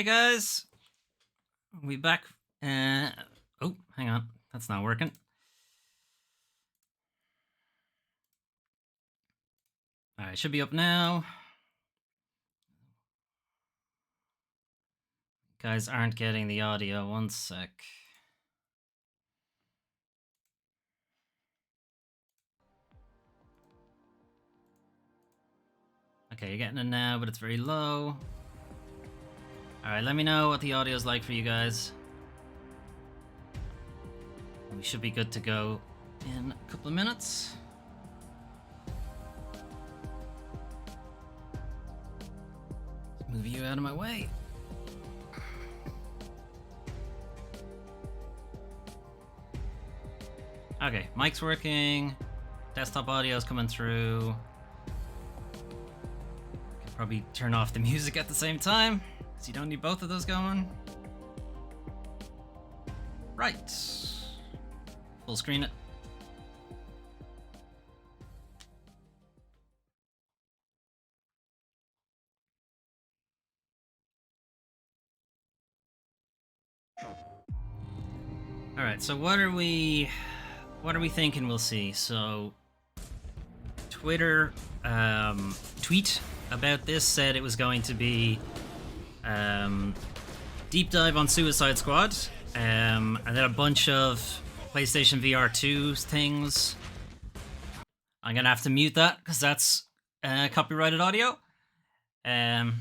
Hey guys, we back. Oh, hang on, that's not working. All right, should be up now. Guys aren't getting the audio. One sec. Okay, you're getting it now, but it's very low. All right, let me know what the audio is like for you guys. We should be good to go in a couple of minutes. Let's move you out of my way. Okay, mic's working. Desktop audio is coming through. Can probably turn off the music at the same time, so you don't need both of those going. Right. Full screen it. All right, so what are we thinking we'll see? So Twitter tweet about this said it was going to be deep dive on Suicide Squad, and then a bunch of PlayStation VR 2 things. I'm gonna have to mute that because that's copyrighted audio. And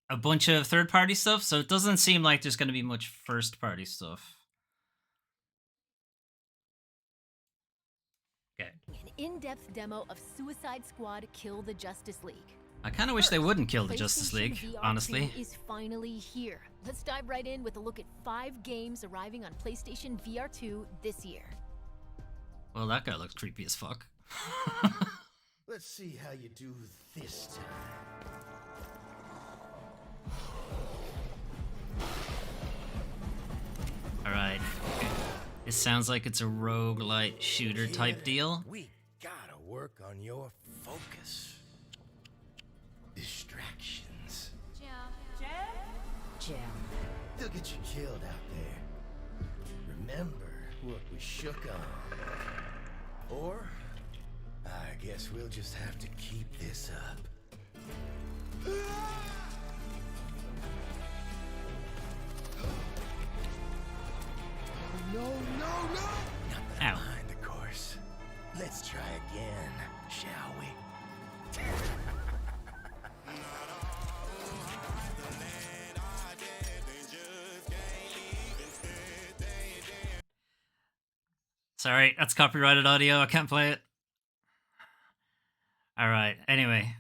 a bunch of third-party stuff, so it doesn't seem like there's going to be much first-party stuff. Okay. An in-depth demo of Suicide Squad Kill the Justice League. I kind of wish they wouldn't kill the Justice League, VR honestly. 2 is finally here. Let's dive right in with a look at 5 games arriving on PlayStation VR 2 this year. Well, that guy looks creepy as fuck. Let's see how you do this time. Alright. This sounds like it's a roguelite shooter type deal. We gotta work on your focus. Distractions. Jam. They'll get you killed out there. Remember what we shook on. Or, I guess we'll just have to keep this up. No, no, no! Not that Ow. mind, of course. Let's try again, shall we? Sorry, that's copyrighted audio. I can't play it. Alright, anyway.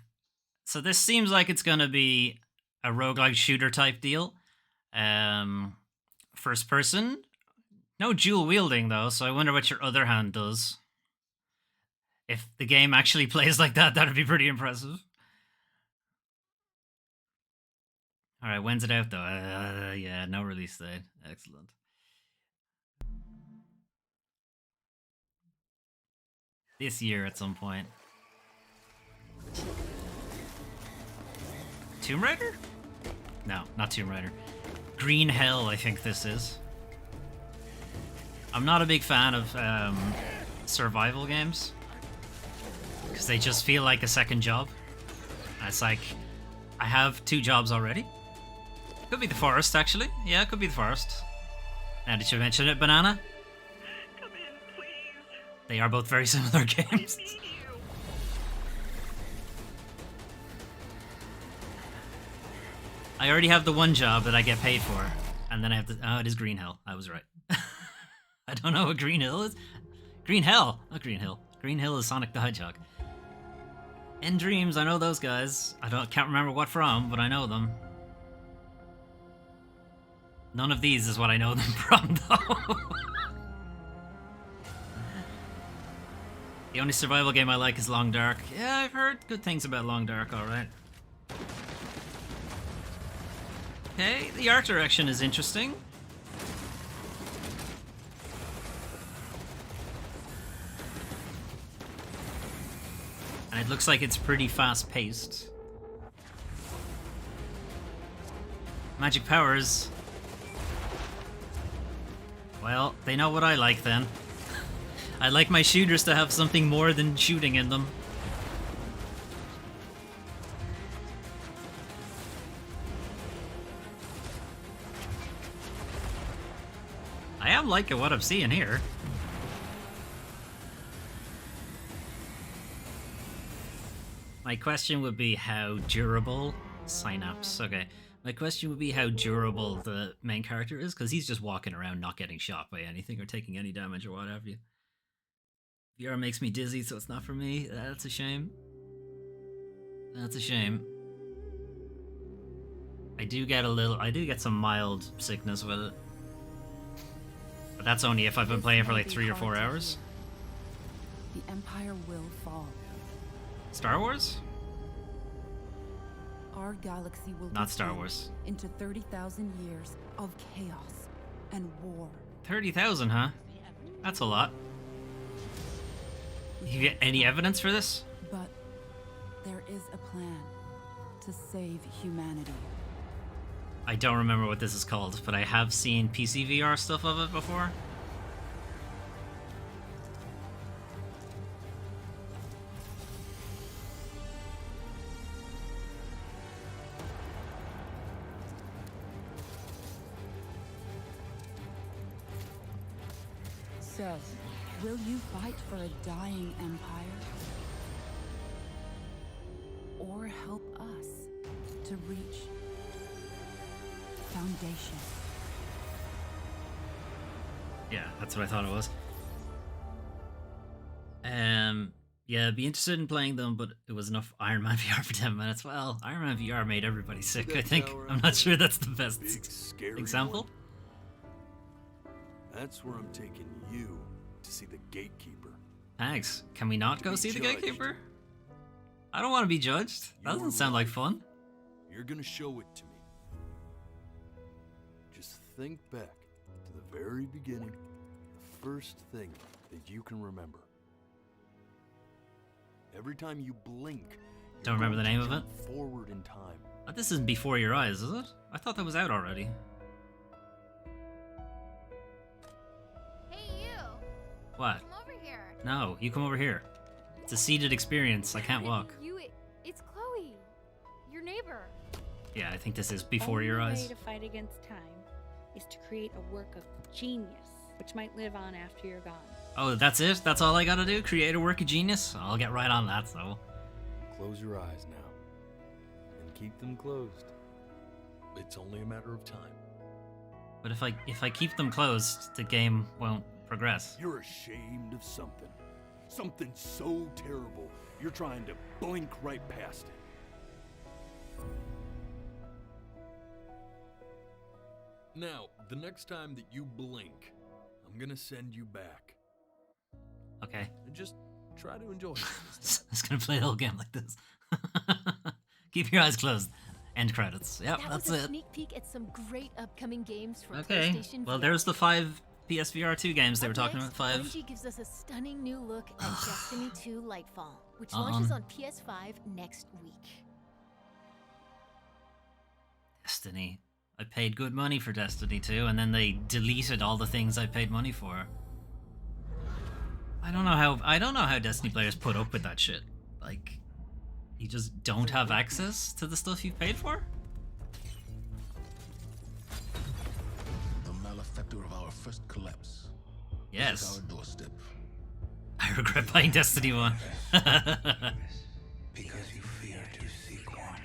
So this seems like it's gonna be a roguelike shooter type deal. First person. No dual wielding though, so I wonder what your other hand does. If the game actually plays like that, that'd be pretty impressive. Alright, when's it out though? Yeah, no release date. Excellent. This year at some point. Tomb Raider? No, not Tomb Raider. Green Hell, I think this is. I'm not a big fan of survival games because they just feel like a second job. And it's like, I have 2 jobs already. Could be the forest, actually. Yeah, it could be the forest. Now, did you mention it, Banana? Come in, please. They are both very similar games. Need you. I already have the one job that I get paid for, and then I have to. Oh, it is Green Hell. I was right. I don't know what Green Hill is. Green Hell, not Green Hill. Green Hill is Sonic the Hedgehog. End Dreams, I know those guys. Can't remember what from, but I know them. None of these is what I know them from, though. The only survival game I like is Long Dark. Yeah, I've heard good things about Long Dark, alright. Okay, the art direction is interesting. And It looks like it's pretty fast-paced. Magic powers. Well, they know what I like then. I like my shooters to have something more than shooting in them. I am liking what I'm seeing here. My question would be how durable... Synapse, okay. My question would be how durable the main character is, because he's just walking around not getting shot by anything or taking any damage or what have you. VR makes me dizzy, so it's not for me. That's a shame. That's a shame. I do get some mild sickness with it. But that's only if I've been playing for like 3 or 4 hours. The Empire will fall. Star Wars? Our galaxy will Not Star descend Wars. into 30,000 years of chaos and war. 30,000, huh? That's a lot. You get any evidence for this? But there is a plan to save humanity. I don't remember what this is called, but I have seen PC VR stuff of it before. So, will you fight for a dying empire? Or help us to reach foundation? Yeah, that's what I thought it was. Yeah, I'd be interested in playing them, but it was enough Iron Man VR for 10 minutes. Well, Iron Man VR made everybody sick, I think. I'm not sure that's the best example. That's where I'm taking you to see the gatekeeper. Thanks. Can we not To go be see the judged. gatekeeper? I don't want to be judged. That doesn't Your sound like life. fun. You're gonna show it to me. Just think back to the very beginning, the first thing that you can remember. Every time you blink, you're Don't remember going the to name of jump forward in time. This isn't Before Your Eyes, is it? I thought that was out already. Hey, you! What? Come over here. No, you come over here. It's a seated experience. I can't walk. It's Chloe, your neighbor. Yeah, I think this is Before Only Your way Eyes. to fight against time is to create a work of genius, which might live on after you're gone. Oh, that's it? That's all I gotta do? Create a work of genius? I'll get right on that, so. Close your eyes now. And keep them closed. It's only a matter of time. But if I keep them closed, the game won't progress. You're ashamed of something. Something so terrible, you're trying to blink right past it. Now, the next time that you blink, I'm gonna send you back. Okay. And just try to enjoy it. Just gonna play the whole game like this. Keep your eyes closed. End credits. Yep, That that's was a it. sneak peek at some great upcoming games for Okay. PlayStation Well, VR. there's the 5 PSVR 2 games they were Up talking next, about. 5. Bungie gives us a stunning new look at Destiny 2 Lightfall, which launches on PS5 next week. Destiny. I paid good money for Destiny 2, and then they deleted all the things I paid money for. I don't know how Destiny players put up with that shit. Like, you just don't have access to the stuff you've paid for? The malefactor of our first collapse. Yes. Is our doorstep. I regret buying Destiny 1. Because you fear to seek one.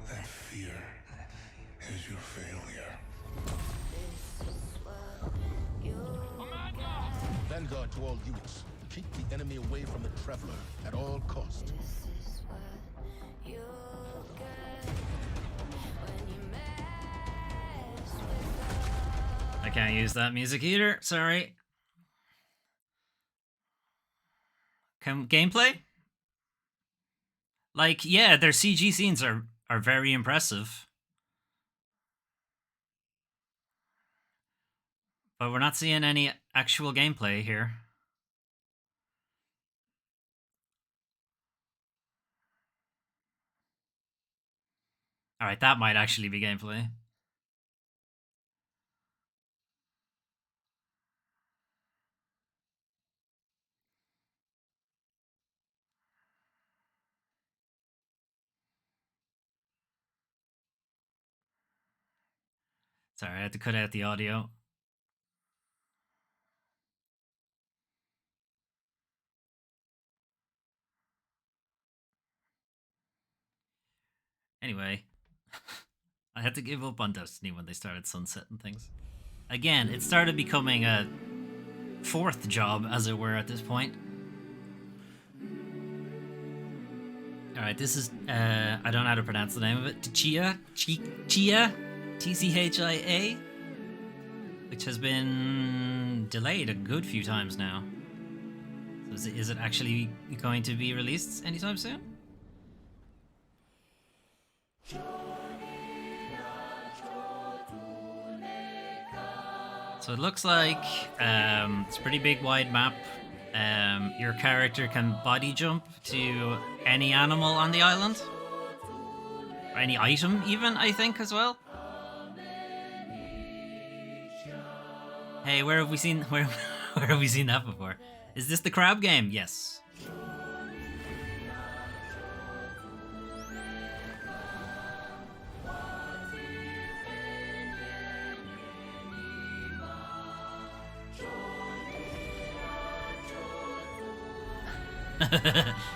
That fear is your failure. Vanguard to all units. Keep the enemy away from the Traveler at all costs. I can't use that music either. Sorry. Gameplay? Like, yeah, their CG scenes are very impressive. But we're not seeing any actual gameplay here. Alright, that might actually be gameplay. Sorry, I had to cut out the audio. Anyway, I had to give up on Destiny when they started sunsetting things. Again, it started becoming a fourth job, as it were, at this point. Alright, this is, I don't know how to pronounce the name of it. Chia? TCHIA? Which has been delayed a good few times now. So is it actually going to be released anytime soon? So it looks like it's a pretty big wide map. Your character can body jump to any animal on the island. Or any item even, I think, as well. Hey, where have we seen where have we seen that before? Is this the crab game? Yes.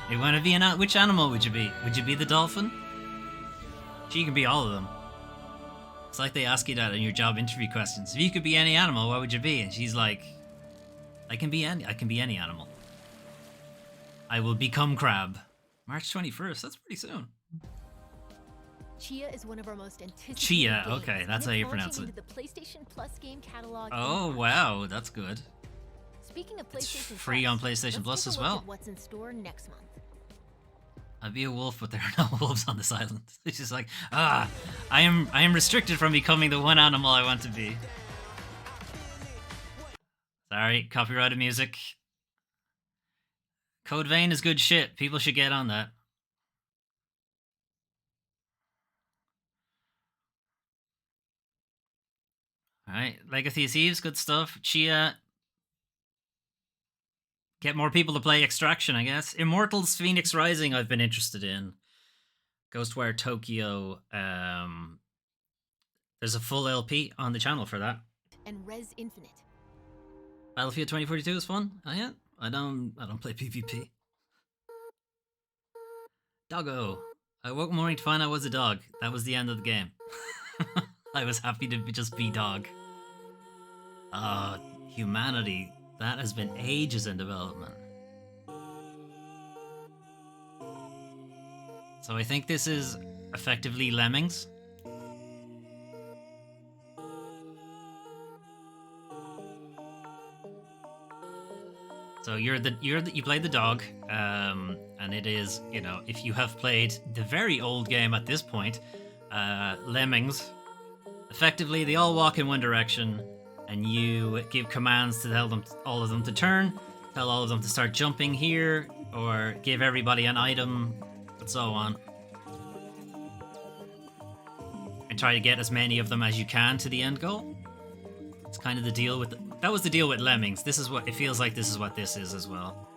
You want to be which animal would you be? Would you be the dolphin? She can be all of them. It's like they ask you that in your job interview questions. If you could be any animal, what would you be? And she's like, I can be any animal. I will become crab. March 21st. That's pretty soon. Chia is one of our most anticipated Chia, games, okay, and that's how it's you pronounce launching it. into the PlayStation Plus game catalog. Oh in March. wow, that's good. Speaking of It's PlayStation free Plus, on PlayStation let's Plus take a as look well. at what's in store next month. I'd be a wolf, but there are no wolves on this island. It's just like, I am restricted from becoming the one animal I want to be. Sorry, copyrighted music. Code Vein is good shit. People should get on that. Alright, Legacy of Thieves, good stuff. Chia. Get more people to play Extraction, I guess. Immortals Phoenix Rising I've been interested in. Ghostwire Tokyo. There's a full LP on the channel for that. And Res Infinite. Battlefield 2042 is fun. Oh yeah? I don't play PvP. Doggo. I woke one morning to find I was a dog. That was the end of the game. I was happy to just be dog. Humanity. That has been ages in development. So I think this is effectively Lemmings. So you play the dog, and it is, you know, if you have played the very old game at this point, Lemmings, effectively they all walk in one direction, and you give commands to tell them, all of them to turn, tell all of them to start jumping here, or give everybody an item, and so on. And try to get as many of them as you can to the end goal. It's kind of the deal with that was the deal with Lemmings. This is what it feels like. This is what this is as well.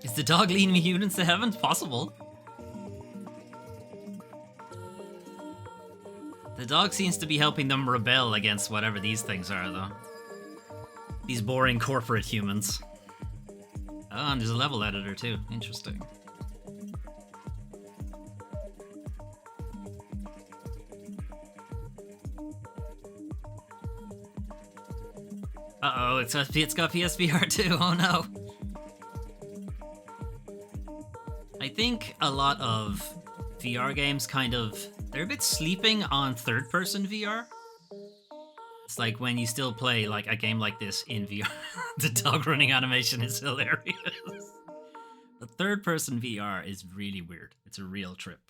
Is the dog leading humans to heaven? Possible. The dog seems to be helping them rebel against whatever these things are, though. These boring corporate humans. Oh, and there's a level editor too. Interesting. Uh-oh, it's got PSVR too. Oh no. I think a lot of VR games they're a bit sleeping on third-person VR. It's like when you still play like a game like this in VR, the dog running animation is hilarious. The third-person VR is really weird. It's a real trip.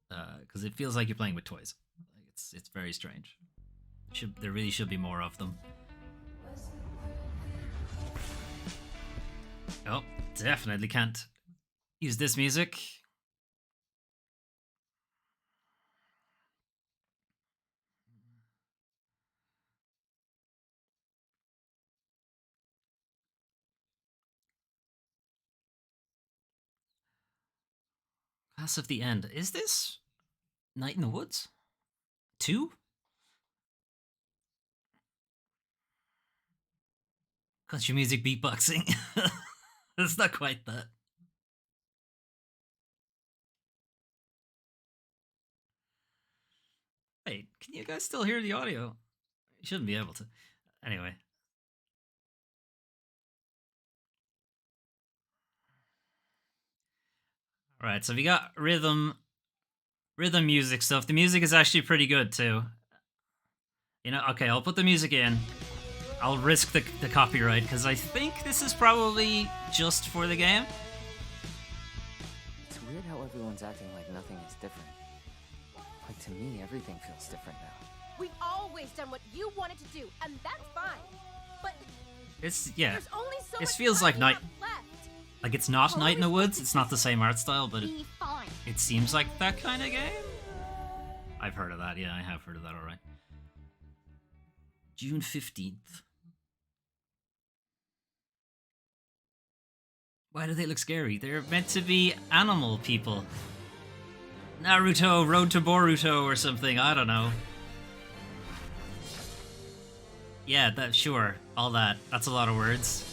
because it feels like you're playing with toys. Like it's very strange. There really should be more of them. Oh, definitely can't use this music. Class of the End. Is this Night in the Woods 2? Country music beatboxing. It's not quite that. Wait, can you guys still hear the audio? You shouldn't be able to. Anyway. Alright, so we got rhythm music stuff. The music is actually pretty good too. You know, okay, I'll put the music in. I'll risk the copyright, because I think this is probably just for the game. It's weird how everyone's acting like nothing is different. Like, to me, everything feels different now. We've always done what you wanted to do, and that's fine. But Yeah. there's only so It much feels time like we Night. have left. Like, it's not Night in the Woods. It's not the same art style, but Be fine. it seems like that kind of game. I've heard of that. Yeah, I have heard of that. All right. June 15th. Why do they look scary? They're meant to be animal people. Naruto, Road to Boruto or something, I don't know. Yeah, sure, all that. That's a lot of words.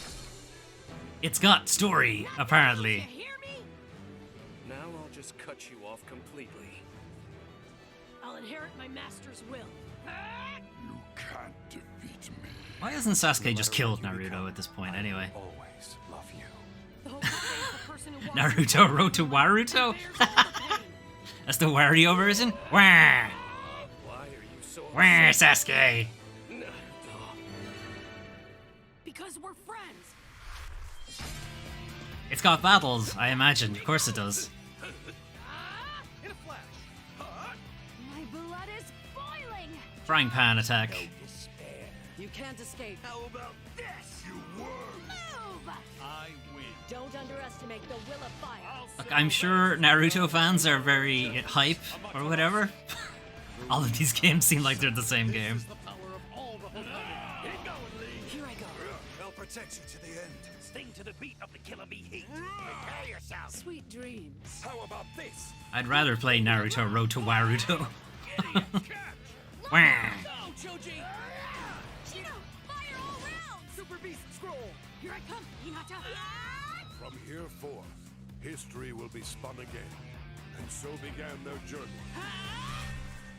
It's got story, apparently. Hear me? Now I'll just cut you off completely. I'll inherit my master's will. You can't defeat me. Why hasn't Sasuke just killed Naruto at this point, anyway? Always love you. The whole thing is the person who walks Naruto, Road to Waruto? bears all the pain. That's the Wario version? Wah! Why are you so Wah, Sasuke! Because we're friends. It's got battles, I imagine. Of course it does. In a flash. My blood is boiling. Frying pan attack. You can't escape. How about this? You were. Move! I win. Don't underestimate the will of fire. Look, I'm sure Naruto fans are very hype or whatever. All of these games seem like they're the same game. The power of all the Hokage. Get it going, Lee. Here I go. I'll protect you to the end. Sting to the beat of the killer bee heat. Prepare yourself. Sweet dreams. How about this? I'd rather play Naruto Road to Waruto. Idiot, catch! Wah. Down, Choji! Chino, fire all round. Super Beast Scroll! Here I come, Hinata. From here forth, history will be spun again. And so began their journey.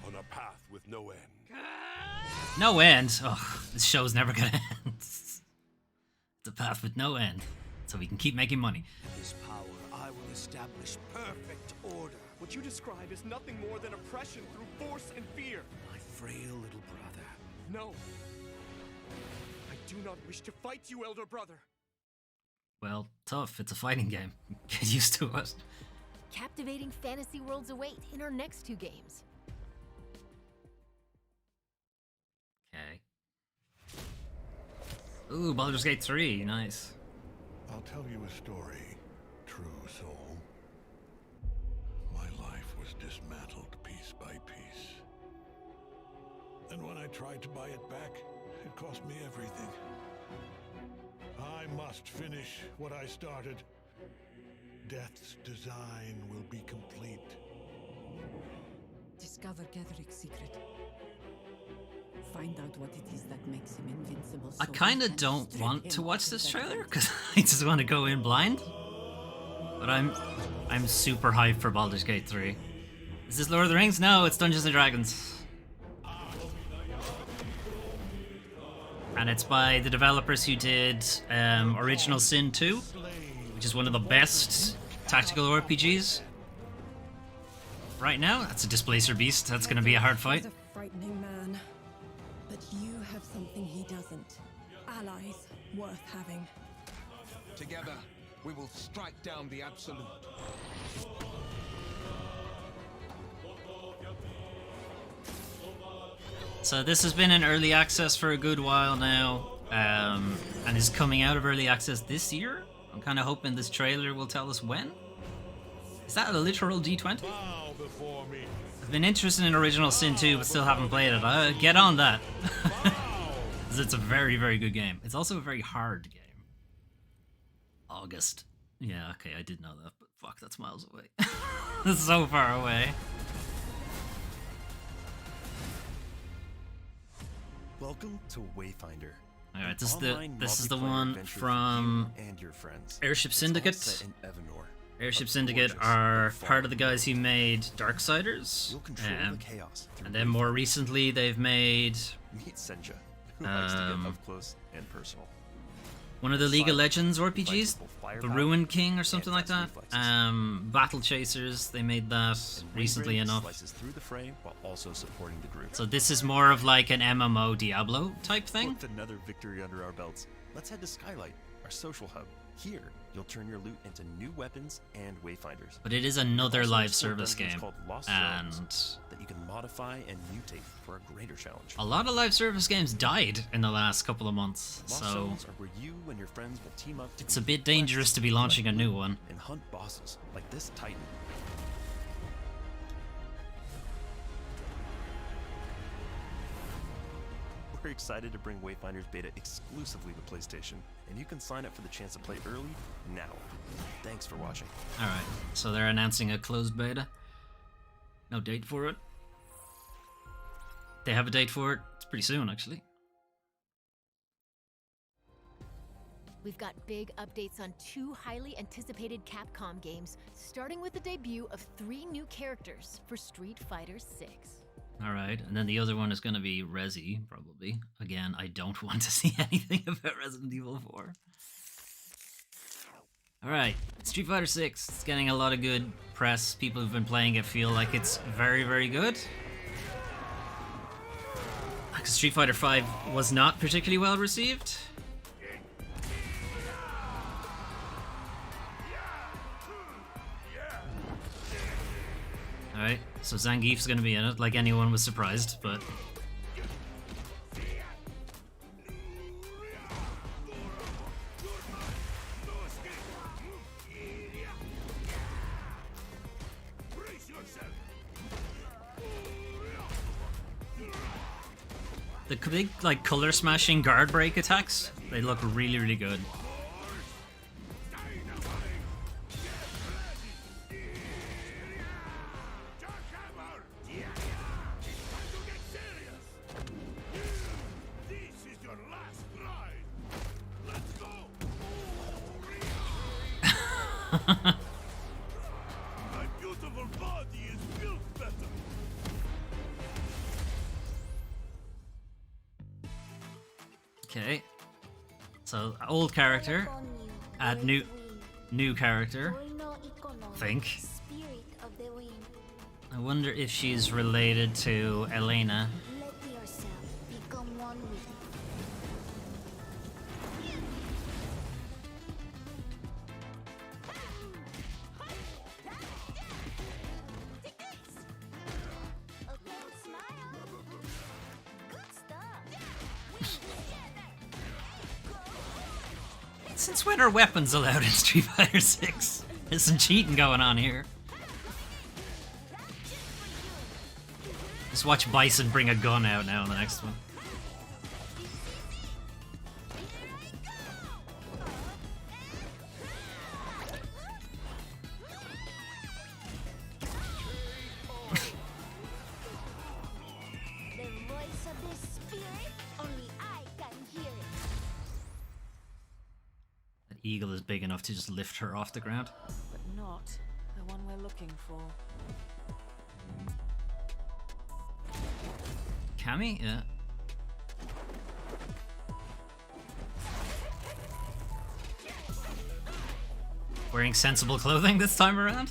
On a path with no end. No end. Ugh, this show's never gonna end. It's a path with no end. So we can keep making money. This power, I will establish perfect order. What you describe is nothing more than oppression through force and fear. My frail little brother. No. I do not wish to fight you, elder brother. Well, tough. It's a fighting game. Get used to it. Captivating fantasy worlds await in our next 2 games. Okay. Ooh, Baldur's Gate 3. Nice. I'll tell you a story, true soul. My life was dismantled piece by piece. And when I tried to buy it back, it cost me everything. I must finish what I started. Death's design will be complete. Discover Gedric's secret. Find out what it is that makes him invincible. I so kind we of can don't strip want him to of watch his this identity. trailer because I just want to go in blind. But I'm super hyped for Baldur's Gate 3. Is this Lord of the Rings? No, it's Dungeons and Dragons. And it's by the developers who did Original Sin 2, which is one of the best tactical RPGs right now. That's a Displacer Beast. That's going to be a hard fight. He's a frightening man, but you have something he doesn't. Allies worth having. Together, we will strike down the Absolute. So this has been in early access for a good while now, and is coming out of early access this year. I'm kind of hoping this trailer will tell us when. Is that a literal D20? I've been interested in Original Sin 2, but still haven't played it. Get on that. 'Cause it's a very, very good game. It's also a very hard game. August. Yeah, okay, I did know that, but fuck, that's miles away. That's so far away. Welcome to Wayfinder. Alright, this is the one from Airship Syndicate. Airship Syndicate are part of the guys who made Darksiders. And then more recently they've made Meet Senja, who likes to get up close and personal. one of the League of Legends RPGs, the Ruin King or something like that. Battle Chasers, they made that recently enough. Through the frame while also supporting the group. So this is more of like an MMO Diablo type thing. With another victory under our belts, let's head to Skylight, our social hub. Here, you'll turn your loot into new weapons and wayfinders. But it is another live service game, and that you can modify and mutate for a greater challenge. a lot of live service games died in the last couple of months, Lost so Zones are where you and your friends will team up. it's a bit dangerous to be launching a new one. And hunt bosses like this Titan. We're excited to bring Wayfinder's beta exclusively to PlayStation, and you can sign up for the chance to play early now. Thanks for watching. Alright, so they're announcing a closed beta. No date for it. They have a date for it. It's pretty soon, actually. We've got big updates on 2 highly anticipated Capcom games, starting with the debut of 3 new characters for Street Fighter 6. Alright, and then the other one is going to be Resi, probably. Again, I don't want to see anything about Resident Evil 4. Alright, Street Fighter 6. It's getting a lot of good press. People who've been playing it feel like it's very, very good. Because Street Fighter 5 was not particularly well received. Alright, so Zangief's gonna be in it, like anyone was surprised, but... the big, like, color-smashing guard break attacks, they look really, really good. Okay, so old character, add new character, think. I wonder if she's related to Elena. Since when are weapons allowed in Street Fighter 6? There's some cheating going on here. Just watch Bison bring a gun out now in the next one. Eagle is big enough to just lift her off the ground. But not the one we're looking for. Cammy? Yeah. Wearing sensible clothing this time around?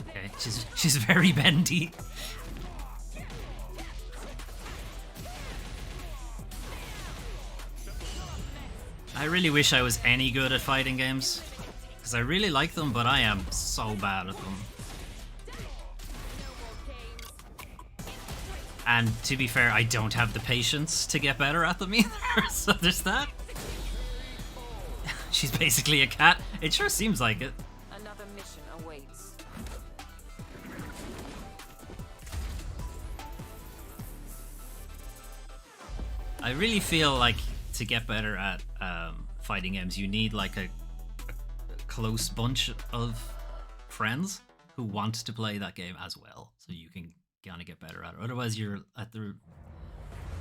Okay, she's very bendy. I really wish I was any good at fighting games, Because I really like them, but I am so bad at them. And to be fair, I don't have the patience to get better at them either, so there's that. She's basically a cat. It sure seems like it. Another mission awaits. I really feel like to get better at fighting games, you need like a close bunch of friends who want to play that game as well, so you can kind of get better at it. Otherwise, you're at the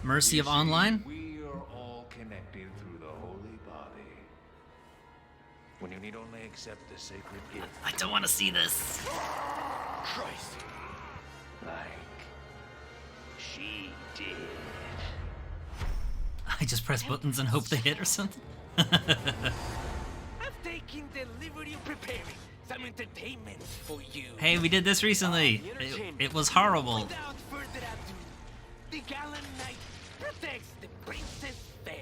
mercy of online. We are all connected through the holy body. When you need only accept the sacred gift. I don't want to see this. Christ. Like she did. I just press buttons and hope they hit or something. I'm taking delivery and preparing some entertainment for you. Hey, we did this recently. It was horrible. Without further ado, the gallant knight protects the princess fair.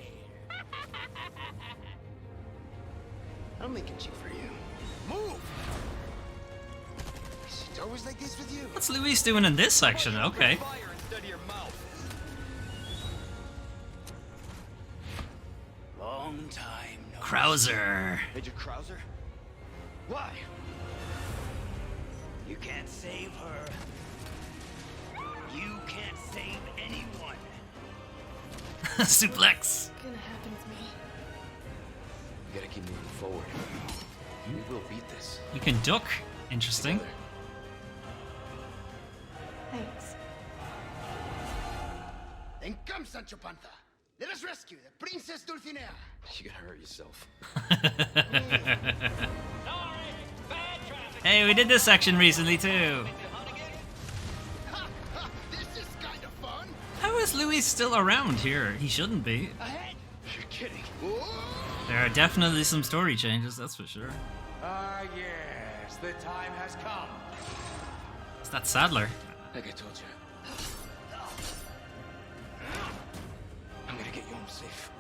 I'm making cheap for you. Move! Is it always like this with you? What's Luis doing in this section? Okay. Fire instead of your mouth. Long time no Krauser. Major Krauser? Why? You can't save her. You can't save anyone. Suplex. Gonna happen to me. You gotta keep moving forward. We will beat this. You can duck. Interesting. Together. Thanks. Then come, Sancho Panza. Let us rescue the Princess Dulcinea. You're gonna hurt yourself. Hey, we did this section recently too. This is kind of fun. How is Luis still around here? He shouldn't be. Ahead. You're kidding. There are definitely some story changes, that's for sure. Ah, yes, the time has come. Is that Sadler? Like I told you. I'm gonna get you home safe.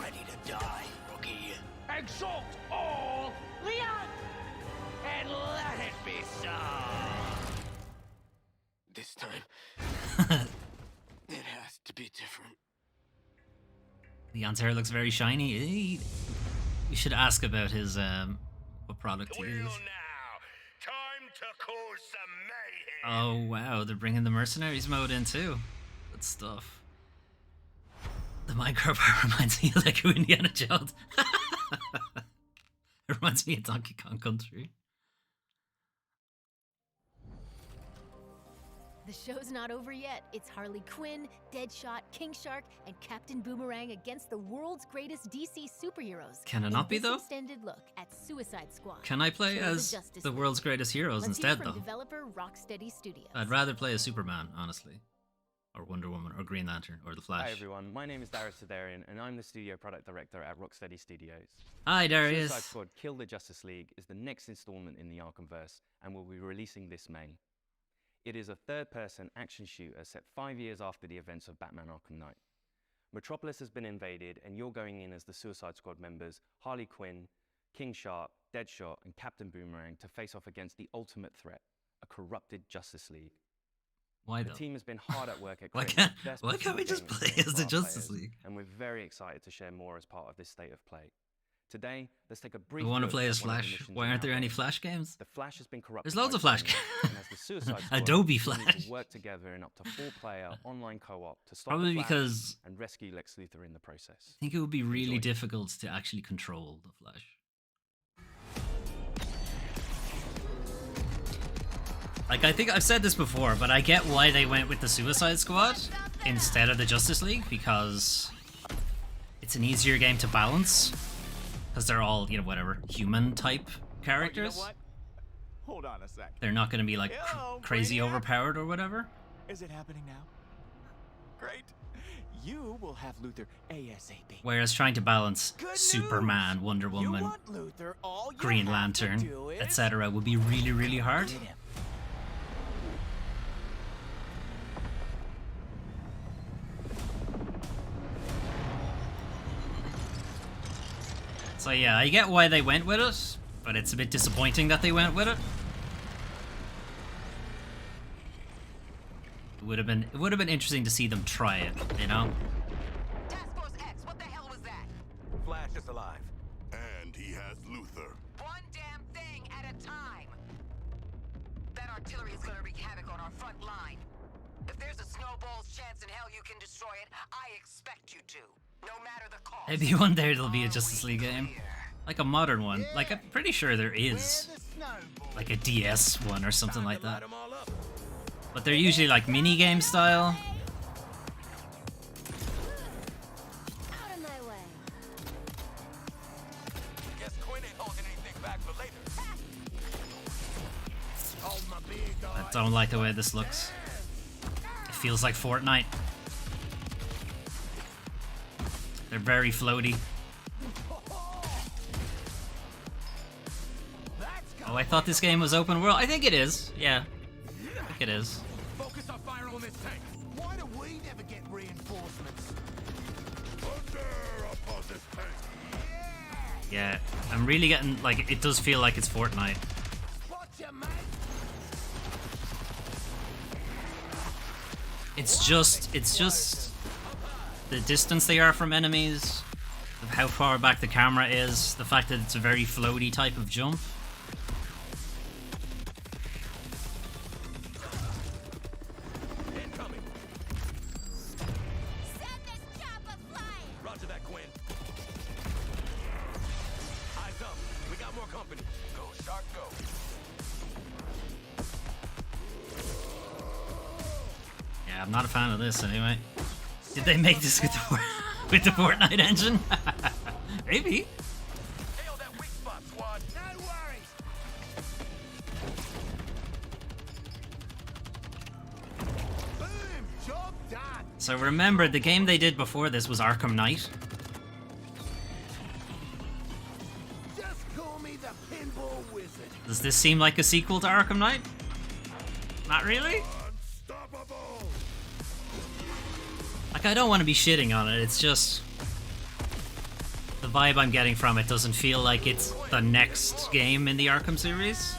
Ready to die, rookie. Exalt all Leon! And let it be so! This time, it has to be different. Leon's hair looks very shiny. We should ask about his what product he uses. Time to cause some mayhem. Oh wow, they're bringing the mercenaries mode in too. Good stuff. The Minecraft part reminds me of Lego Indiana Jones. It reminds me of Donkey Kong Country. The show's not over yet. It's Harley Quinn, Deadshot, King Shark, and Captain Boomerang against the world's greatest DC superheroes. Can it not be, In this though? extended look at Suicide Squad. Can I play Show the as Justice the League. world's greatest heroes Let's hear instead, from though? developer Rocksteady Studios. I'd rather play as Superman, honestly. Or Wonder Woman, or Green Lantern, or The Flash. Hi everyone, my name is Darius Sidarian, and I'm the studio product director at Rocksteady Studios. Hi, Darius. Suicide Squad Kill the Justice League is the next installment in the Arkhamverse, and will be releasing this May. It is a third-person action shooter set 5 years after the events of Batman Arkham Knight. Metropolis has been invaded, and you're going in as the Suicide Squad members Harley Quinn, King Shark, Deadshot, and Captain Boomerang to face off against the ultimate threat, a corrupted Justice League. Why The though? team has been hard at work at Why creating can't- the best why can't we possible just game play as for the our Justice players, League? And we're very excited to share more as part of this state of play. Today, let's take a brief I want to look play at as one of the Flash. missions Why in aren't there our any game. Flash games? The Flash has been corrupted. There's loads by of Flash Batman, games. and as the Suicide Squad, Adobe we need Flash. to work together in up to 4-player online co-op to stop Probably the Flash because and rescue Lex Luthor in the process. I think it would be really Enjoy. difficult to actually control the Flash. Like, I think I've said this before, but I get why they went with the Suicide Squad instead of the Justice League, because it's an easier game to balance. Because they're all, you know, whatever, human-type characters. what? Hold on a sec. They're not going to be, like, crazy Brainiac. overpowered or whatever. Is it happening now? Great. You will have Luthor ASAP. Whereas trying to balance Good Superman, news. Wonder You Woman, want Luthor, all you Green have to Lantern, do is etc. would be really, really hard. get him. So yeah, I get why they went with it, but it's a bit disappointing that they went with it. It would have been interesting to see them try it, you know? Task Force X, what the hell was that? Flash is alive. And he has Luther. One damn thing at a time. That artillery is gonna wreak havoc on our front line. If there's a snowball's chance in hell you can destroy it, I expect you to. No matter the cost. Maybe one day there'll be a Justice League game. Like a modern one. Like, I'm pretty sure there is. Like a DS one or something like that. But they're usually like mini-game style. Out of my way. Guess Quinn ain't holding anything back for later. I don't like the way this looks. It feels like Fortnite. They're very floaty. Oh, I thought this game was open world. I think it is. Yeah. I think it is. Focus our fire on this tank. Why do we never get reinforcements? Thunder upon this tank. Yeah. I'm really getting, like, it does feel like it's Fortnite. It's just the distance they are from enemies, how far back the camera is, the fact that it's a very floaty type of jump. Incoming. Send this chopper flying. Roger that, Quinn. Eyes up. We got more company. Go, Shark, go. Yeah, I'm not a fan of this anyway. Did they make this with the, with the Fortnite engine? Maybe. Nail that weak spot, squad. No worries. Boom, job done. So remember, the game they did before this was Arkham Knight. Just call me the pinball wizard. Does this seem like a sequel to Arkham Knight? Not really? Like, I don't want to be shitting on it, it's just... the vibe I'm getting from it doesn't feel like it's the next game in the Arkham series.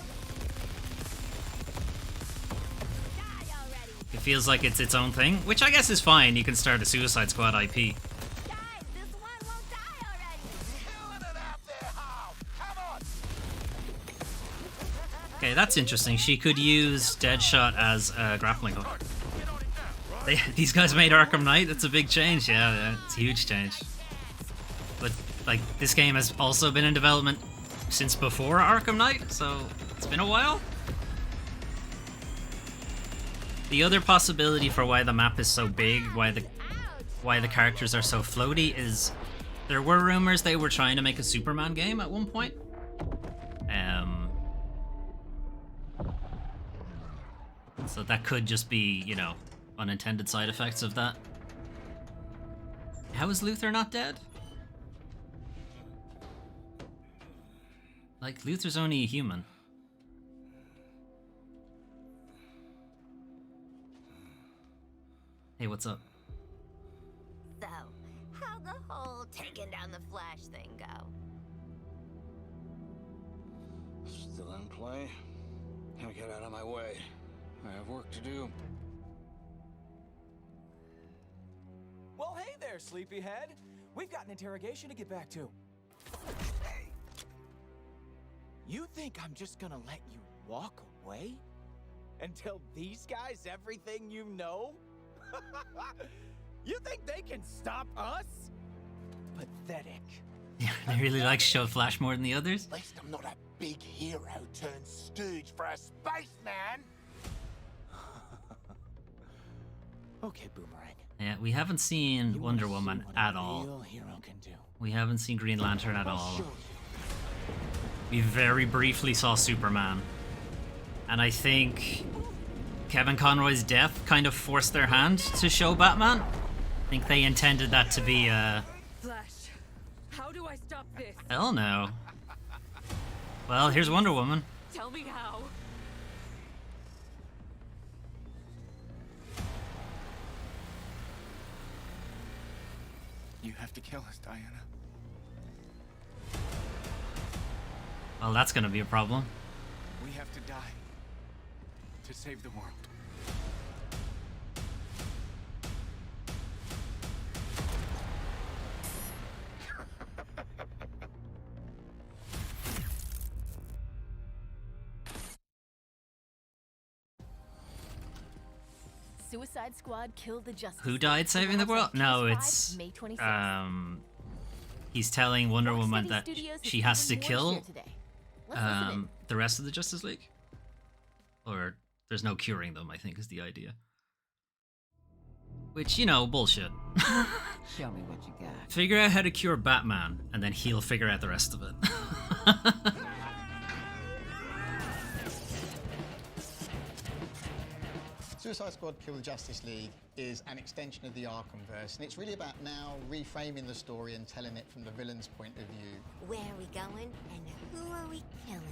It feels like it's its own thing, which I guess is fine. You can start a Suicide Squad IP. Okay, that's interesting. She could use Deadshot as a grappling hook. These guys made Arkham Knight. It's a big change. Yeah, it's a huge change. But like, this game has also been in development since before Arkham Knight, so it's been a while. The other possibility for why the map is so big, why the characters are so floaty, is there were rumors they were trying to make a Superman game at one point. So that could just be, you know, unintended side effects of that. How is Luther not dead? Like, Luther's only a human. Hey, what's up? So, how'd the whole taking down the Flash thing go? Still in play? Now get out of my way. I have work to do. Well, hey there, sleepyhead. We've got an interrogation to get back to. Hey. You think I'm just gonna let you walk away? And tell these guys everything you know? You think they can stop us? Pathetic. They really like to show Flash more than the others? At least I'm not a big hero turned stooge for a spaceman. Okay, Boomerang. Yeah, we haven't seen Wonder Woman at all. Real hero can do. We haven't seen Green Lantern at all. We very briefly saw Superman. And I think Kevin Conroy's death kind of forced their hand to show Batman. I think they intended that to be Flash, how do I stop this? hell no. Well, here's Wonder Woman. Tell me how. You have to kill us, Diana. Well, that's gonna be a problem. We have to die to save the world. Suicide Squad killed the Justice Who League. died saving the world? No, it's May 26th. he's telling Wonder Woman Rocksteady that Studios she has has to even more kill share today. Let's listen in. the rest of the Justice League, or there's no curing them, I think is the idea. Which, you know, bullshit. Show me what you got. Figure out how to cure Batman, and then he'll figure out the rest of it. Suicide Squad Kill the Justice League is an extension of the Arkhamverse, and it's really about now reframing the story and telling it from the villain's point of view. Where are we going and who are we killing?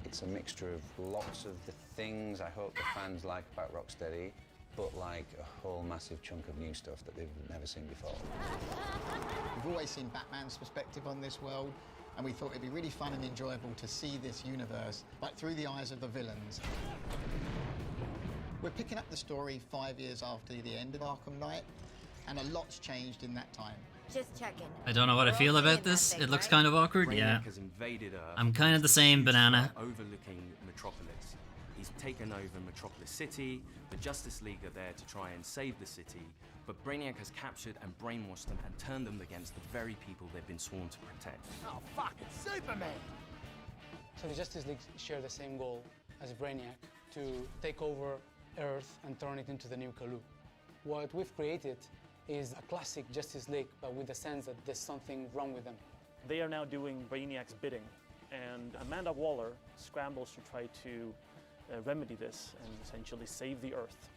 It's a mixture of lots of the things I hope the fans like about Rocksteady, but like a whole massive chunk of new stuff that they've never seen before. We've always seen Batman's perspective on this world, and we thought it'd be really fun and enjoyable to see this universe, but through the eyes of the villains. We're picking up the story 5 years after the end of Arkham Knight, and a lot's changed in that time. Just checking. I don't know what I feel about this. It looks kind of awkward. Brainiac Yeah. has invaded Earth. I'm kind of the same, Banana. Overlooking Metropolis. He's taken over Metropolis City. The Justice League are there to try and save the city, but Brainiac has captured and brainwashed them and turned them against the very people they've been sworn to protect. Oh, fuck, it's Superman! So the Justice League share the same goal as Brainiac, to take over Earth and turn it into the new Kalu. What we've created is a classic Justice League, but with the sense that there's something wrong with them. They are now doing Brainiac's bidding, and Amanda Waller scrambles to try to remedy this and essentially save the Earth.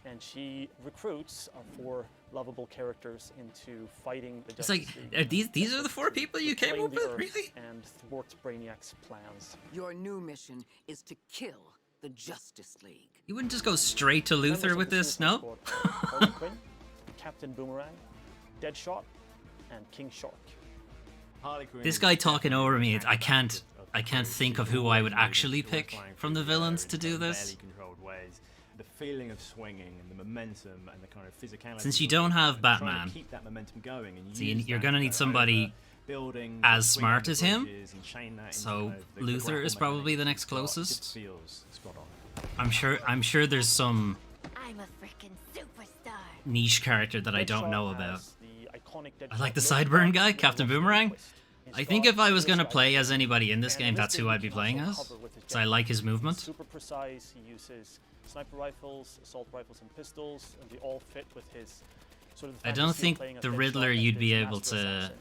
And she recruits our 4 lovable characters into fighting the It's Justice like, League. these are the 4 people you came Reclaim up the with, Earth really? And thwart Brainiac's plans. Your new mission is to kill the Justice League. You wouldn't just go straight to Luthor with this, no? Harley Quinn, Captain Boomerang, Deadshot, and King Shark. This guy talking over me, I can't think of who I would actually pick from the villains to do this. Barely controlled ways. The feeling of swinging and the momentum and the kind of physicality. Since you don't have and trying to Batman, keep that momentum going and so use you're that gonna need to somebody building, as swing smart under as him. bridges and chain that into So kind of the Luthor grapple is probably mechanics the next it's got. It closest. just feels spot on. I'm sure there's some I'm a freaking superstar. niche character that I don't Deadshot know has about. the iconic I like the Deadshot look, sideburn guy, but Captain with a Boomerang. twist. I think if I was gonna play as anybody in this And game, in this that's game, who he I'd be can playing also as. cover with his So I like his jetpack. movement. Super precise. He uses sniper rifles, assault rifles, and pistols, and they all fit with his sort of. I don't think the Riddler you'd be able to.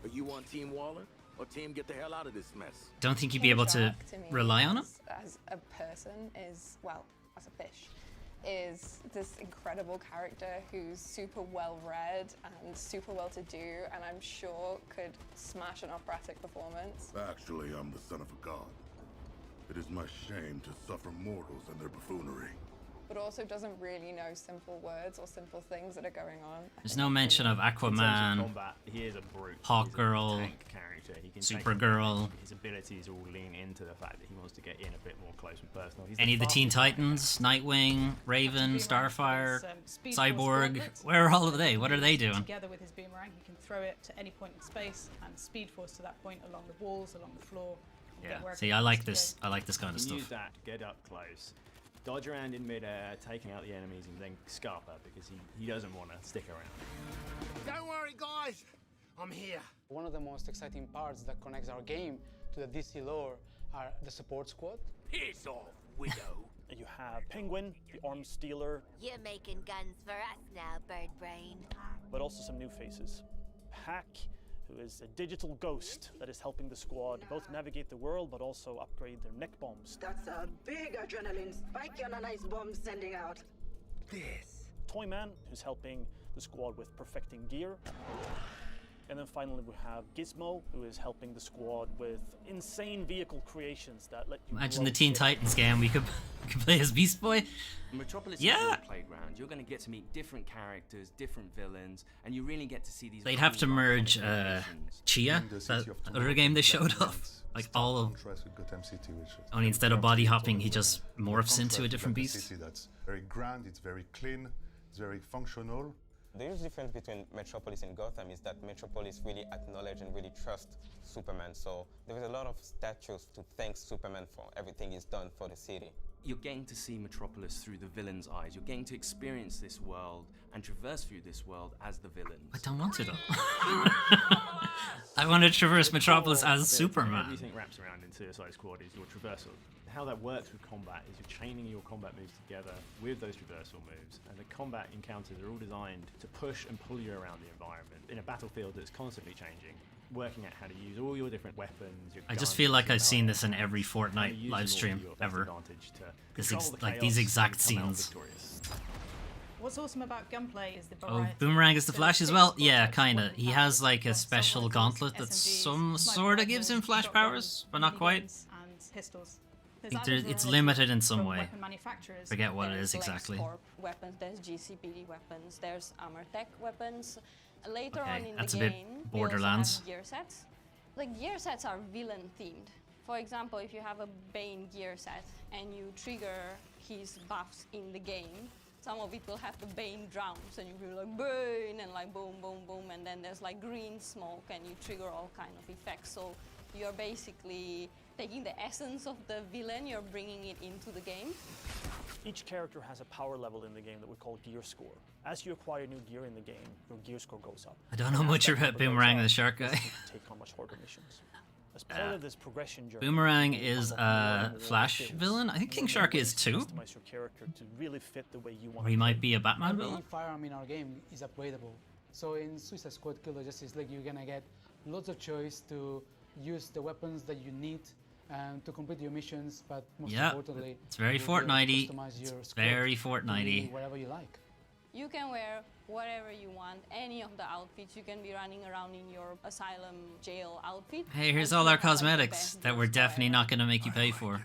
But you want Team Waller or Team get the hell out of this mess? Don't think you'd be able to Shark, me, rely on him. as a person is, well, as a fish, is this incredible character who's super well read and super well to do, and I'm sure could smash an operatic performance. Actually, I'm the son of a god. It is my shame to suffer mortals and their buffoonery. But also doesn't really know simple words or simple things that are going on. There's no mention of In terms of Aquaman, combat, he is a brute. Hawkgirl, He's a tank character. He can take Supergirl. on- His abilities all lean into the fact that he wants to get in a bit more close and personal. He's Any of the Teen fastest Titans, Nightwing, Raven, Starfire, Speed Force Cyborg. gauntlets. Where are all of they? What are they doing? Together with his boomerang, he can throw it to any point in space and speed force to that point along the walls, along the floor. and get Yeah. wherever See, he I wants like to this. I like this kind You of can use stuff. that to get up close, dodge around in midair, taking out the enemies, and then scarper because he doesn't want to stick around. Don't worry, guys. I'm here. One of the most exciting parts that connects our game to the DC lore are the support squad. Piss off, Widow. You have Penguin, the arms stealer, You're making guns for us now, Bird Brain. but also some new faces. Hack, who is a digital ghost that is helping the squad both navigate the world but also upgrade their neck bombs. That's a big adrenaline spike on a nice bomb sending out. This. Toyman, who's helping the squad with perfecting gear. And then finally we have Gizmo, who is helping the squad with insane vehicle creations that let you Imagine grow the Teen big. Titans game. We could play as Beast Boy. Metropolis Yeah. is your playground. You're going to get to meet different characters, different villains, and you really get to see these. They'd have to cool merge iconic Chia, In the city that of other tomorrow, game they that showed off. remains Like stark all of. contrast with Gotham City, which is Only instead of very body much hopping, he total just the morphs into a contrast different with the beast. city that's very grand, it's very clean, it's very functional. The huge difference between Metropolis and Gotham is that Metropolis really acknowledge and really trust Superman. So there is a lot of statues to thank Superman for everything he's done for the city. You're getting to see Metropolis through the villain's eyes. You're getting to experience this world and traverse through this world as the villains. I don't want to though. I want to traverse Metropolis as Superman. Everything wraps around in Suicide Squad is your traversal. How that works with combat is you're chaining your combat moves together with those traversal moves, and the combat encounters are all designed to push and pull you around the environment in a battlefield that's constantly changing, working out how to use all your different weapons. Your I just guns, feel like your I've seen knives, this in every how to Fortnite use live them all stream to your best ever. advantage to This control the like these chaos exact and come out scenes. victorious. What's awesome about gunplay is the Oh, variety. Boomerang is the So Flash as six well? squad Yeah, types kinda. working He has like a special gauntlet that SMGs, some sniper sorta gives him rifles, flash shotguns, powers, but not quite. miniguns, and pistols. I think it's limited in some way. Forget what it There's is exactly. LexCorp weapons, there's GCPD weapons, there's Armortech weapons. Later Okay, on in that's the a bit game, Borderlands. we also have gear sets. The gear sets are villain themed. For example, if you have a Bane gear set and you trigger his buffs in the game, some of it will have the Bane drums and you will like Bane and like boom, boom, boom, and then there's like green smoke and you trigger all kind of effects. So you're basically taking the essence of the villain, you're bringing it into the game. Each character has a power level in the game that we call gear score. As you acquire new gear in the game, your gear score goes up. I don't know And as much that about number goes Boomerang up, the Shark you Guy. can take on much harder missions. As part of this progression journey, Boomerang you is unlock more a and more Flash skills. villain? I think King More Shark ways is to too. Customize your character to really fit the way you want. Or he to might play. be a Batman Every villain? firearm in our game is upgradable. So in Suicide Squad Killer Justice League, you're gonna get lots of choice to use the weapons that you need to complete your missions, but most Yeah, importantly, it's very you'll be able to Fortnitey. customize your It's squad very to be Fortnitey. whatever you like. You can wear whatever you want, any of the outfits. You can be running around in your asylum jail outfit. Hey, here's and all still our have, like, the cosmetics best that gear we're score definitely ever. not going to make you pay for.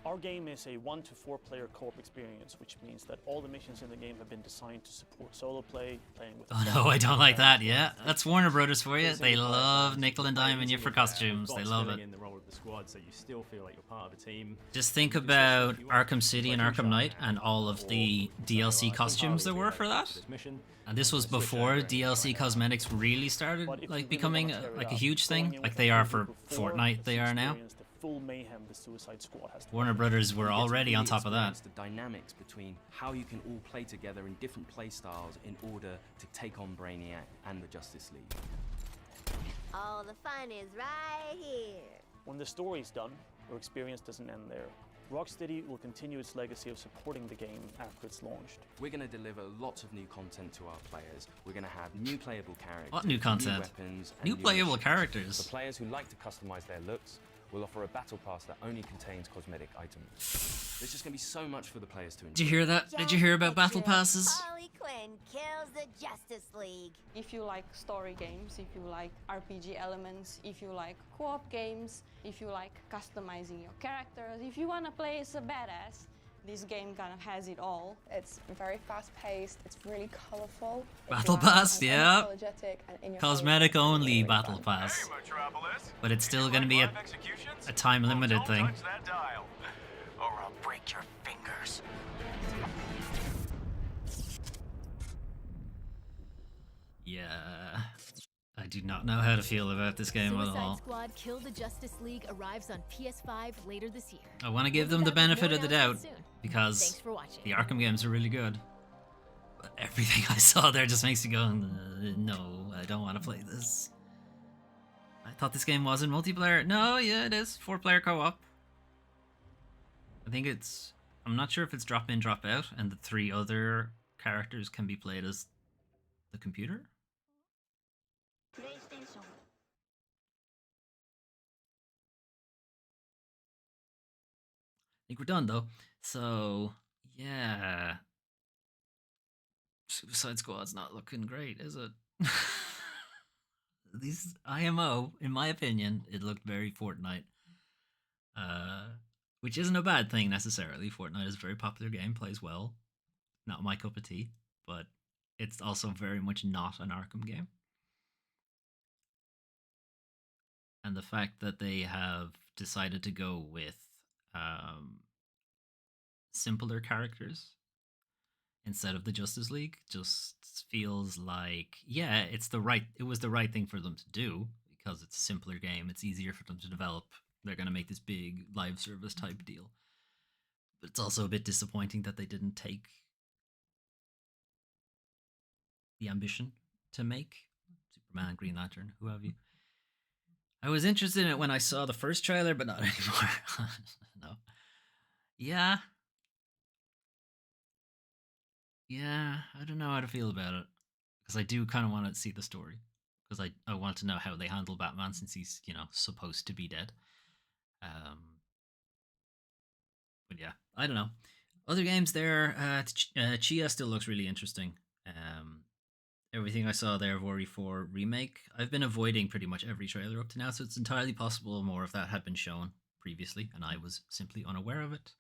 Our game is a 1 to 4 player co-op experience, which means that all the missions in the game have been designed to support solo play, playing with. Oh no, I don't like that. Yeah, that's Warner Brothers for you. They love nickel and diming you for costumes. They love it. In the role of the squad, so you still feel like you're part of a team. Just think about Arkham City and Arkham Knight and all of the DLC costumes there were for that. And this was before DLC cosmetics really started like becoming like a huge thing, like they are for Fortnite. They are now. The full mayhem the Suicide Squad has. Warner Brothers were You get to already really on top of that. experience the dynamics between how you can all play together in different play styles in order to take on Brainiac and the Justice League. All the fun is right here. When the story is done, your experience doesn't end there. Rocksteady will continue its legacy of supporting the game after it's launched. We're going to deliver lots of new content to our players. We're going to have new playable characters, What new content? weapons, and New playable missions. characters. For players who like to customize their looks, we'll offer a battle pass that only contains cosmetic items. There's just going to be so much for the players to enjoy. Did you hear that? Did you hear about battle passes? Harley Quinn kills the Justice League. If you like story games, if you like RPG elements, if you like co-op games, if you like customizing your characters, if you want to play as a badass, this game kind of has it all. It's very fast-paced, it's really colorful. Battle pass, yeah. Unapologetic and in your Cosmetic face. only battle pass. But it's still going to be a time limited thing. That dial, or I'll break your fingers. Yeah. I do not know how to feel about this game at Suicide all. Squad Kill the Justice League arrives on PS5 later this year. I want to give We'll them be the back with benefit more of the doubt announcements soon. because Thanks for watching. the Arkham games are really good. But everything I saw there just makes me go, no, I don't want to play this. I thought this game wasn't multiplayer. No, yeah, it is. 4-player co-op. I think it's... I'm not sure if it's drop in, drop out, and the 3 other characters can be played as the computer? PlayStation. I think we're done though. So yeah, Suicide Squad's not looking great, is it? these IMO, in my opinion, it looked very Fortnite. Which isn't a bad thing necessarily. Fortnite is a very popular game, plays well. Not my cup of tea, but it's also very much not an Arkham game. And the fact that they have decided to go with simpler characters instead of the Justice League just feels like, yeah, it was the right thing for them to do because it's a simpler game. It's easier for them to develop. They're going to make this big live service type deal. But it's also a bit disappointing that they didn't take the ambition to make Superman, Green Lantern, who have you. I was interested in it when I saw the first trailer, but not anymore. No. Yeah. Yeah, I don't know how to feel about it. Because I do kind of want to see the story. Because I want to know how they handle Batman since he's, supposed to be dead. But yeah, I don't know. Other games there, Chia still looks really interesting. Everything I saw there of Ori 4 Remake, I've been avoiding pretty much every trailer up to now, so it's entirely possible more of that had been shown previously, and I was simply unaware of it.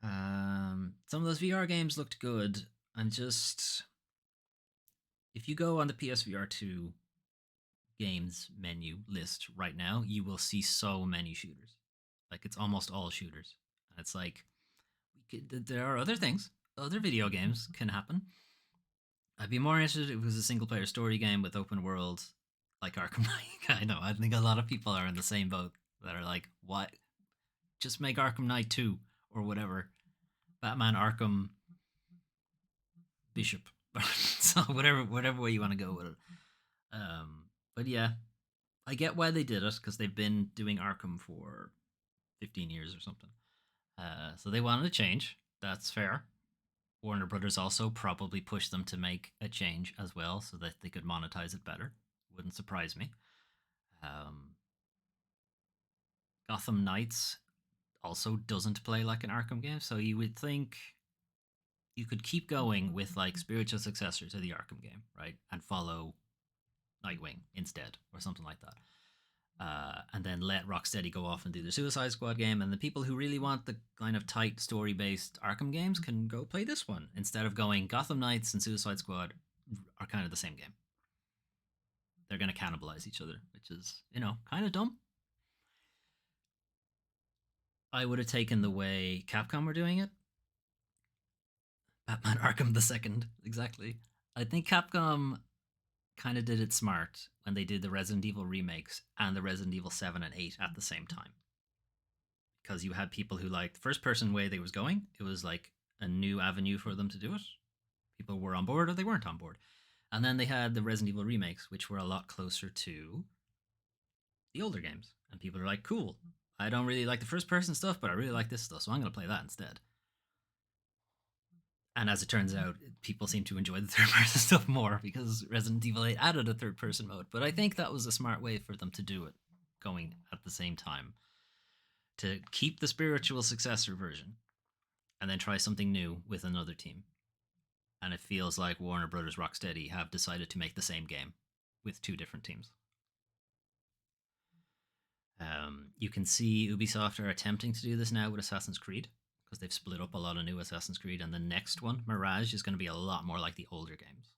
Some of those VR games looked good, and just if you go on the PSVR 2 games menu list right now, you will see so many shooters. Like, it's almost all shooters. And it's like, there are other things, other video games can happen. I'd be more interested if it was a single player story game with open world like Arkham Knight. I know, I think a lot of people are in the same boat that are like, what? Just make Arkham Knight 2 or whatever. Batman Arkham Bishop. So whatever way you want to go with it. But yeah, I get why they did it because they've been doing Arkham for 15 years or something. So they wanted a change. That's fair. Warner Brothers also probably pushed them to make a change as well so that they could monetize it better. Wouldn't surprise me. Gotham Knights also doesn't play like an Arkham game, so you would think you could keep going with like spiritual successor to the Arkham game, right? And follow Nightwing instead, or something like that. And then let Rocksteady go off and do the Suicide Squad game, and the people who really want the kind of tight story-based Arkham games can go play this one instead of going Gotham Knights and Suicide Squad are kind of the same game. They're going to cannibalize each other, which is, kind of dumb. I would have taken the way Capcom were doing it. Batman Arkham the Second, exactly. I think Capcom kind of did it smart when they did the Resident Evil remakes and the Resident Evil 7 and 8 at the same time. Because you had people who liked the first person way they was going. It was like a new avenue for them to do it. People were on board or they weren't on board. And then they had the Resident Evil remakes, which were a lot closer to the older games. And people are like, cool, I don't really like the first person stuff, but I really like this stuff, so I'm going to play that instead. And as it turns out, people seem to enjoy the third person stuff more because Resident Evil 8 added a third person mode. But I think that was a smart way for them to do it, going at the same time. To keep the spiritual successor version and then try something new with another team. And it feels like Warner Brothers Rocksteady have decided to make the same game with two different teams. You can see Ubisoft are attempting to do this now with Assassin's Creed, because they've split up a lot of new Assassin's Creed, and the next one, Mirage, is going to be a lot more like the older games.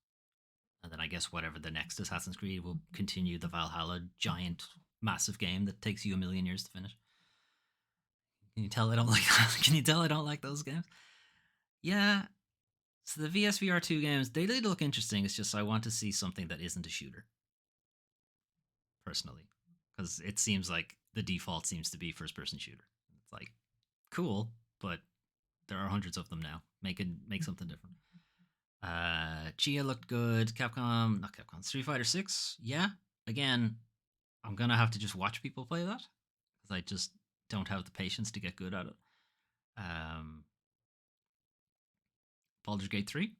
And then I guess whatever the next Assassin's Creed will continue the Valhalla giant, massive game that takes you 1,000,000 years to finish. Can you tell I don't like that? Can you tell I don't like those games? Yeah. So the VSVR 2 games, they did look interesting. It's just I want to see something that isn't a shooter. Personally. Because it seems like the default seems to be first-person shooter. It's like, cool, but there are hundreds of them now. Make something different. Chia looked good. Street Fighter 6, yeah. Again, I'm gonna have to just watch people play that because I just don't have the patience to get good at it. Baldur's Gate 3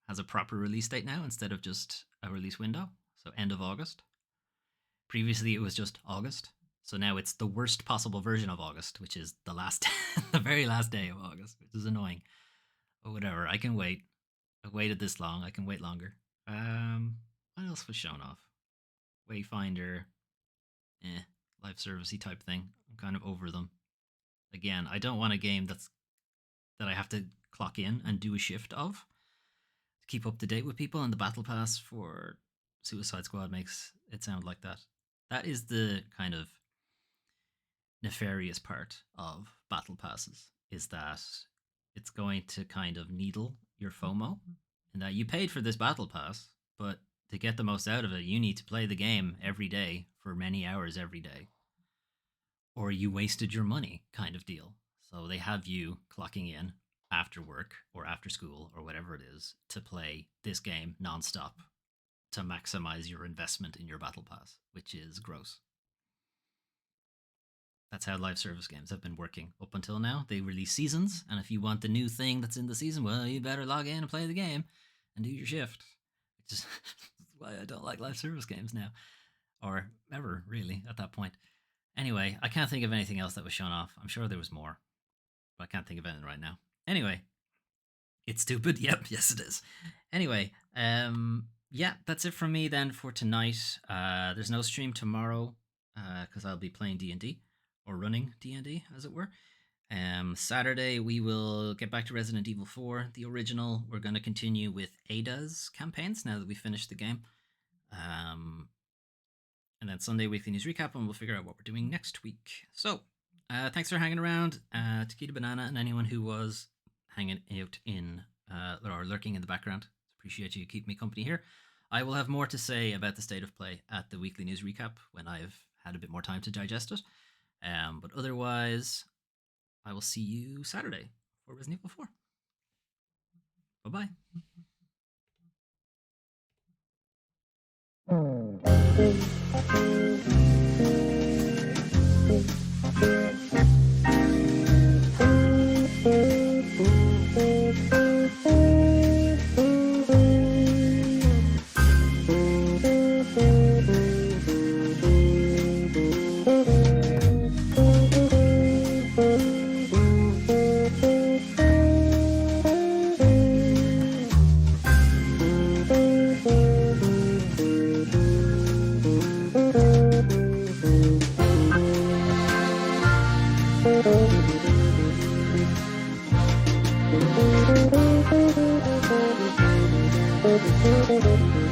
has a proper release date now instead of just a release window, so end of August. Previously, it was just August. So now it's the worst possible version of August, which is the very last day of August, which is annoying. But whatever, I can wait. I've waited this long. I can wait longer. What else was shown off? Wayfinder, live servicey type thing. I'm kind of over them. Again, I don't want a game that I have to clock in and do a shift of to keep up to date with people, and the battle pass for Suicide Squad makes it sound like that. That is the kind of nefarious part of battle passes, is that it's going to kind of needle your FOMO, and that you paid for this battle pass, but to get the most out of it, you need to play the game every day for many hours every day, or you wasted your money kind of deal. So they have you clocking in after work or after school or whatever it is to play this game nonstop to maximize your investment in your battle pass, which is gross. That's how live service games have been working up until now. They release seasons, and if you want the new thing that's in the season, well, you better log in and play the game and do your shift. Which is why I don't like live service games now. Or ever, really, at that point. Anyway, I can't think of anything else that was shown off. I'm sure there was more, but I can't think of anything right now. Anyway, it's stupid. Yep, yes it is. Anyway, yeah, that's it from me then for tonight. There's no stream tomorrow because I'll be playing D&D, or running D&D, as it were. Saturday, we will get back to Resident Evil 4, the original. We're going to continue with Ada's campaigns now that we finished the game. And then Sunday, weekly news recap, and we'll figure out what we're doing next week. So, thanks for hanging around, Taquita Banana, and anyone who was hanging out in, or lurking in the background. Appreciate you keeping me company here. I will have more to say about the state of play at the weekly news recap when I've had a bit more time to digest it. But otherwise, I will see you Saturday for Resident Evil 4. Bye-bye. Thank you.